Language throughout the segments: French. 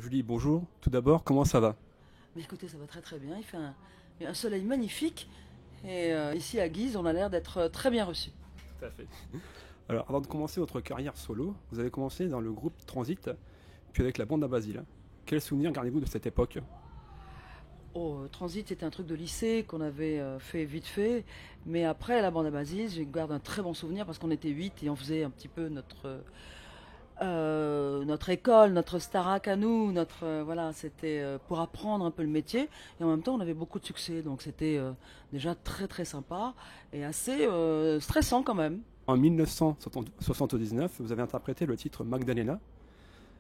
Julie, bonjour. Tout d'abord, comment ça va? Mais écoutez, ça va très très bien. Il fait un soleil magnifique. Et ici à Guise, on a l'air d'être très bien reçus. Tout à fait. Alors, avant de commencer votre carrière solo, vous avez commencé dans le groupe Transit, puis avec la bande à Basile. Quel souvenir gardez-vous de cette époque? Oh, Transit, c'était un truc de lycée qu'on avait fait vite fait. Mais après, la bande à Basis, je garde un très bon souvenir parce qu'on était 8 et on faisait un petit peu notre école, notre Starac à nous. Voilà, c'était pour apprendre un peu le métier. Et en même temps, on avait beaucoup de succès. Donc c'était déjà très très sympa et assez stressant quand même. En 1979, vous avez interprété le titre Magdalena,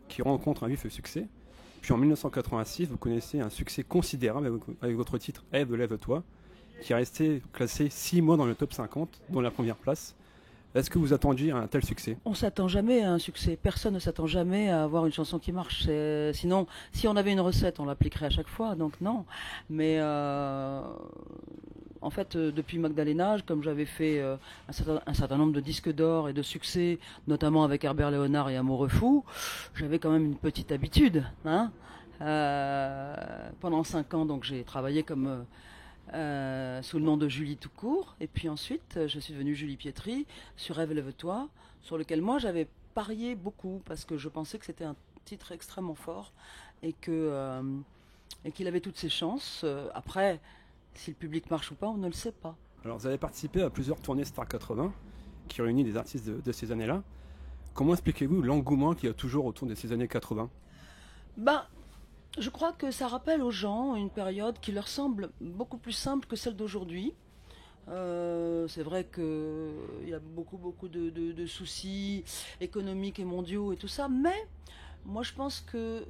qui rencontre un vif succès. Puis en 1986, vous connaissez un succès considérable avec votre titre Ève, lève-toi, qui est resté classé 6 mois dans le top 50, dont la première place. Est-ce que vous attendiez un tel succès? On s'attend jamais à un succès. Personne ne s'attend jamais à avoir une chanson qui marche. Sinon, si on avait une recette, on l'appliquerait à chaque fois. Donc non. Mais en fait, depuis Magdalena, comme j'avais fait un certain nombre de disques d'or et de succès, notamment avec Herbert Léonard et Amoureux fou, j'avais quand même une petite habitude. Hein. Pendant 5 ans, donc j'ai travaillé comme sous le nom de Julie tout court. Et puis ensuite, je suis devenue Julie Pietri sur Rêve lève-toi, sur lequel moi j'avais parié beaucoup parce que je pensais que c'était un titre extrêmement fort et et qu'il avait toutes ses chances. Après, si le public marche ou pas, on ne le sait pas. Alors, vous avez participé à plusieurs tournées Star 80, qui réunit des artistes de ces années-là. Comment expliquez-vous l'engouement qu'il y a toujours autour de ces années 80? Ben, je crois que ça rappelle aux gens une période qui leur semble beaucoup plus simple que celle d'aujourd'hui. C'est vrai qu'il y a beaucoup de soucis économiques et mondiaux et tout ça, mais moi je pense que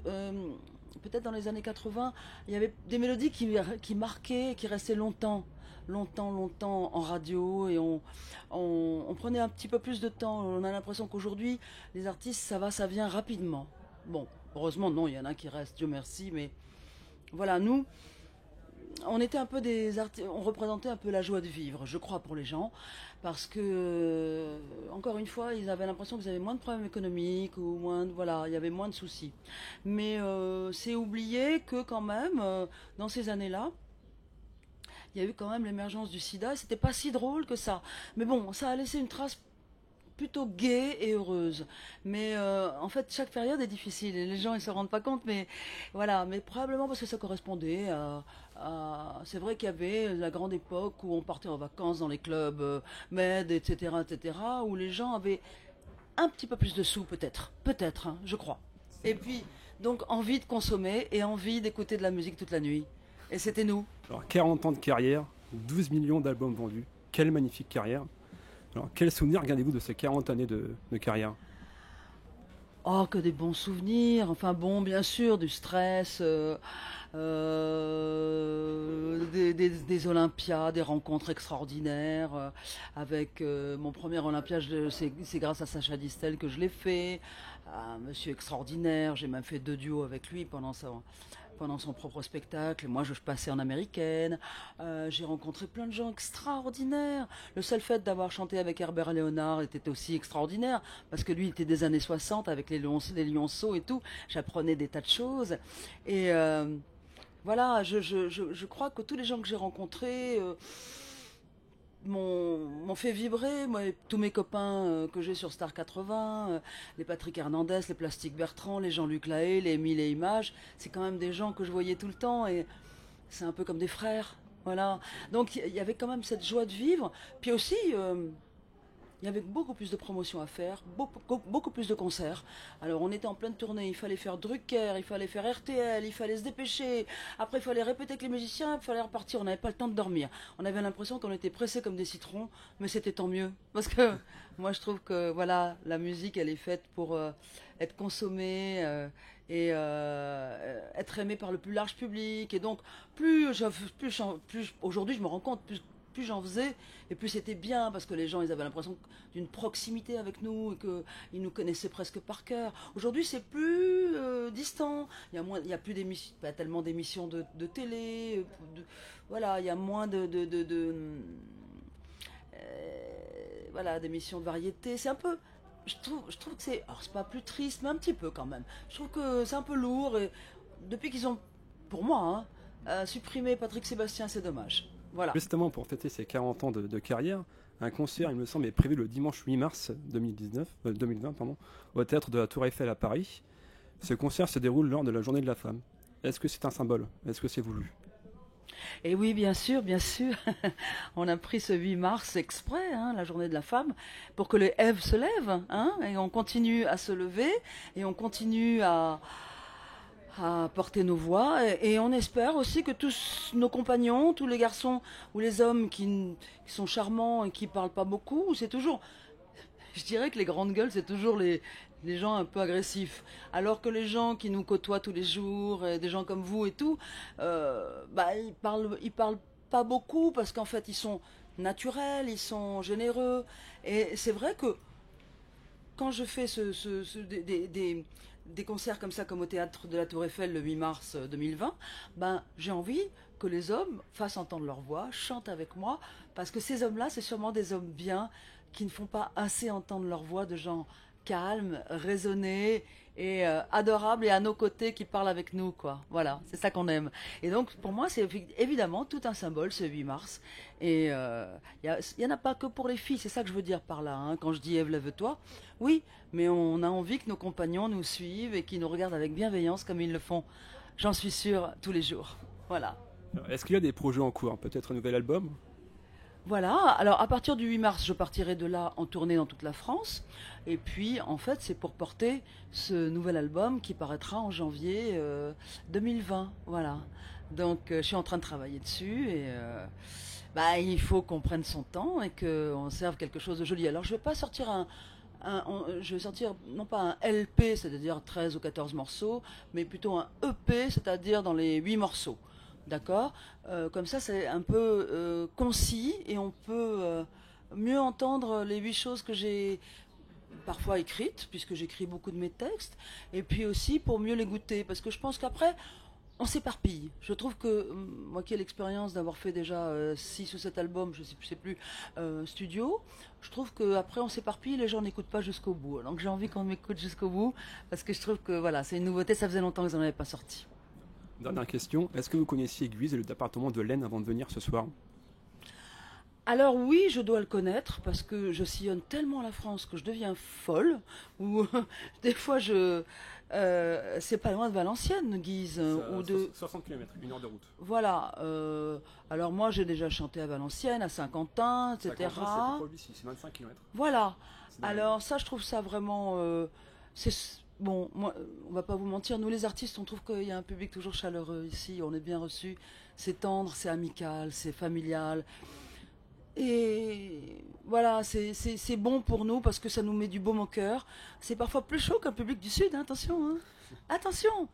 peut-être dans les années 80, il y avait des mélodies qui marquaient, qui restaient longtemps en radio et on prenait un petit peu plus de temps. On a l'impression qu'aujourd'hui, les artistes, ça va, ça vient rapidement. Bon, heureusement, non, il y en a qui restent, Dieu merci, mais voilà, nous, on était un peu on représentait un peu la joie de vivre, je crois, pour les gens, parce que encore une fois, ils avaient l'impression qu'ils avaient moins de problèmes économiques ou voilà, il y avait moins de soucis. Mais c'est oublié que quand même, dans ces années-là, il y a eu quand même l'émergence du SIDA. Et c'était pas si drôle que ça. Mais bon, ça a laissé une trace plutôt gaie et heureuse. Mais en fait, chaque période est difficile et les gens ils se rendent pas compte. Mais voilà, mais probablement parce que ça correspondait c'est vrai qu'il y avait la grande époque où on partait en vacances dans les clubs med, etc., où les gens avaient un petit peu plus de sous, peut-être, hein, je crois. Et puis donc envie de consommer et envie d'écouter de la musique toute la nuit. Et c'était nous. Alors, 40 ans de carrière, 12 millions d'albums vendus. Quelle magnifique carrière. Alors, quel souvenir gardez-vous de ces 40 années de carrière? Oh, que des bons souvenirs. Enfin bon, bien sûr, du stress, des Olympiades, des rencontres extraordinaires. Avec mon premier Olympia, c'est grâce à Sacha Distel que je l'ai fait. Un monsieur extraordinaire. J'ai même fait 2 duos avec lui pendant son propre spectacle. Moi, je passais en américaine. J'ai rencontré plein de gens extraordinaires. Le seul fait d'avoir chanté avec Herbert Léonard était aussi extraordinaire, parce que lui, il était des années 60 avec les lionceaux et tout. J'apprenais des tas de choses. Et voilà, je crois que tous les gens que j'ai rencontrés m'ont fait vibrer. Moi, tous mes copains que j'ai sur Star 80, les Patrick Hernandez, les Plastic Bertrand, les Jean-Luc Lahaye, les Émile et Images, c'est quand même des gens que je voyais tout le temps et c'est un peu comme des frères. Voilà. Donc il y avait quand même cette joie de vivre. Puis aussi, il y avait beaucoup plus de promotions à faire, beaucoup plus de concerts. Alors on était en pleine tournée, il fallait faire Drucker, il fallait faire RTL, il fallait se dépêcher. Après il fallait répéter avec les musiciens, il fallait repartir, on n'avait pas le temps de dormir. On avait l'impression qu'on était pressés comme des citrons, mais c'était tant mieux. Parce que moi je trouve que voilà, la musique elle est faite pour être consommée et être aimée par le plus large public. Et donc plus aujourd'hui je me rends compte, plus j'en faisais et plus c'était bien parce que les gens ils avaient l'impression d'une proximité avec nous et qu'ils nous connaissaient presque par cœur. Aujourd'hui c'est plus distant, il y a plus d'émissions, pas tellement d'émissions de télé, voilà, il y a moins voilà, d'émissions de variété. C'est un peu, je trouve que alors c'est pas plus triste, mais un petit peu quand même. Je trouve que c'est un peu lourd et depuis qu'ils ont, pour moi, supprimé Patrick Sébastien, c'est dommage. Voilà. Justement, pour fêter ses 40 ans de carrière, un concert, il me semble, est prévu le dimanche 8 mars 2020 pardon, au théâtre de la Tour Eiffel à Paris. Ce concert se déroule lors de la Journée de la Femme. Est-ce que c'est un symbole? Est-ce que c'est voulu? Et oui, bien sûr, bien sûr. On a pris ce 8 mars exprès, la journée de la femme, pour que les Ève se lèvent, et on continue à se lever, et on continue à porter nos voix, et on espère aussi que tous nos compagnons, tous les garçons ou les hommes qui sont charmants et qui parlent pas beaucoup, c'est toujours, je dirais que les grandes gueules, c'est toujours les gens un peu agressifs. Alors que les gens qui nous côtoient tous les jours, et des gens comme vous et tout, ils parlent pas beaucoup parce qu'en fait ils sont naturels, ils sont généreux. Et c'est vrai que quand je fais des concerts comme ça, comme au théâtre de la Tour Eiffel le 8 mars 2020, j'ai envie que les hommes fassent entendre leur voix, chantent avec moi, parce que ces hommes-là, c'est sûrement des hommes bien qui ne font pas assez entendre leur voix, de gens calmes, raisonnés et adorables et à nos côtés qui parlent avec nous, quoi. Voilà, c'est ça qu'on aime. Et donc, pour moi, c'est évidemment tout un symbole, ce 8 mars. Et il y en a pas que pour les filles, c'est ça que je veux dire par là, quand je dis Ève, lève-toi. Oui, mais on a envie que nos compagnons nous suivent et qu'ils nous regardent avec bienveillance comme ils le font, j'en suis sûre, tous les jours. Voilà. Est-ce qu'il y a des projets en cours? Peut-être un nouvel album? Voilà, alors à partir du 8 mars, je partirai de là en tournée dans toute la France. Et puis, en fait, c'est pour porter ce nouvel album qui paraîtra en janvier 2020. Voilà. Donc, je suis en train de travailler dessus et il faut qu'on prenne son temps et qu'on serve quelque chose de joli. Alors, je vais pas sortir je vais sortir non pas un LP, c'est-à-dire 13 ou 14 morceaux, mais plutôt un EP, c'est-à-dire dans les 8 morceaux. D'accord. Comme ça, c'est un peu concis et on peut mieux entendre les 8 choses que j'ai parfois écrites, puisque j'écris beaucoup de mes textes, et puis aussi pour mieux les goûter, parce que je pense qu'après, on s'éparpille. Je trouve que, moi qui ai l'expérience d'avoir fait déjà 6 ou 7 albums, je sais plus, studio, je trouve qu'après on s'éparpille, les gens n'écoutent pas jusqu'au bout. Donc j'ai envie qu'on m'écoute jusqu'au bout, parce que je trouve que voilà, c'est une nouveauté, ça faisait longtemps qu'ils n'en avaient pas sorti. Dernière question, est-ce que vous connaissiez Guise et le département de l'Aisne avant de venir ce soir? Alors oui, je dois le connaître parce que je sillonne tellement la France que je deviens folle. Ou des fois, c'est pas loin de Valenciennes, Guise, ou de 60 km, 1 heure de route. Voilà. Alors moi, j'ai déjà chanté à Valenciennes, à Saint-Quentin, etc. C'est 25 km. Voilà. Alors ça, je trouve ça vraiment. Bon, moi, on va pas vous mentir, nous les artistes, on trouve qu'il y a un public toujours chaleureux ici, on est bien reçus, c'est tendre, c'est amical, c'est familial. Et voilà, c'est bon pour nous parce que ça nous met du baume au cœur. C'est parfois plus chaud qu'un public du Sud, attention, attention.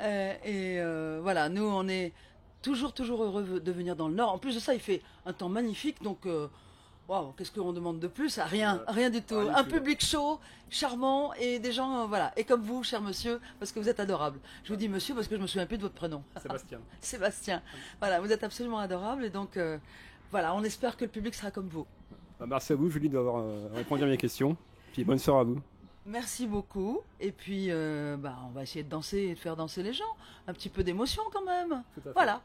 Voilà, nous on est toujours heureux de venir dans le Nord. En plus de ça, il fait un temps magnifique, donc waouh, qu'est-ce qu'on demande de plus? Rien du tout. Un public chaud, charmant et des gens, voilà. Et comme vous, cher monsieur, parce que vous êtes adorable. Je vous dis monsieur parce que je me souviens plus de votre prénom. Sébastien. Sébastien. Voilà, vous êtes absolument adorable et donc voilà, on espère que le public sera comme vous. Merci à vous, Julie, d'avoir répondu à mes questions. Puis bonne soirée à vous. Merci beaucoup. Et puis, on va essayer de danser et de faire danser les gens. Un petit peu d'émotion quand même. Voilà.